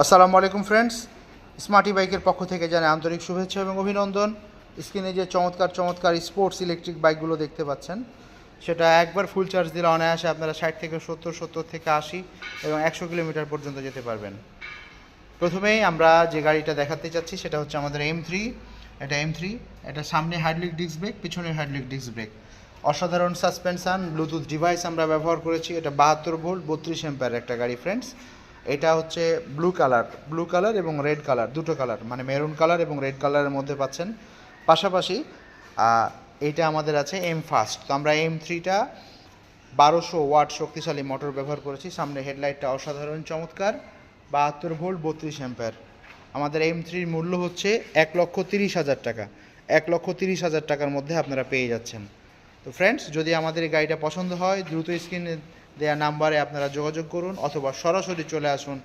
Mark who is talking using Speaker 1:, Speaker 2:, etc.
Speaker 1: আসসালামু আলাইকুম friends, smarty বাইকের পক্ষ থেকে জানাই আন্তরিক শুভেচ্ছা এবং অভিনন্দন। স্ক্রিনে যে চমৎকার চমৎকার স্পোর্টস ইলেকট্রিক বাইকগুলো দেখতে পাচ্ছেন, সেটা একবার ফুল চার্জ দিলে অনায়াসে আপনারা 60 থেকে 70 থেকে 80 এবং 100 কিলোমিটার পর্যন্ত যেতে পারবেন। প্রথমেই আমরা যে গাড়িটা দেখাতে চাচ্ছি সেটা হচ্ছে আমাদের M3। এটা M3, এটা সামনে হাইড্রোলিক ডিস্ক ব্রেক, পিছনে হাইড্রোলিক ডিস্ক ব্রেক, অসাধারণ সাসপেনশন, ব্লুটুথ ডিভাইস আমরা ব্যবহার করেছি। এটা 72 ভোল্ট 32 অ্যাম্পিয়ার একটা গাড়ি ফ্রেন্ডস। এটা হচ্ছে ব্লু কালার এবং রেড কালার, দুটো কালার, মানে মেরুন কালার এবং রেড কালারের মধ্যে পাচ্ছেন। পাশাপাশি এইটা আমাদের আছে M ফাস্ট। তো আমরা M3টা 1200 ওয়াট শক্তিশালী মোটর ব্যবহার করেছি। সামনে হেডলাইটটা অসাধারণ চমৎকার, 72 ভোল্ট 32 অ্যাম্পিয়ার। আমাদের M3-র মূল্য হচ্ছে 1,30,000 টাকা। 1,30,000 টাকার মধ্যে আপনারা পেয়ে যাচ্ছেন। তো ফ্রেন্ডস, যদি আমাদের এই গাড়িটা পছন্দ হয় দ্রুত স্ক্রিনে দেওয়া নাম্বারে আপনারা যোগাযোগ করুন অথবা সরাসরি চলে আসুন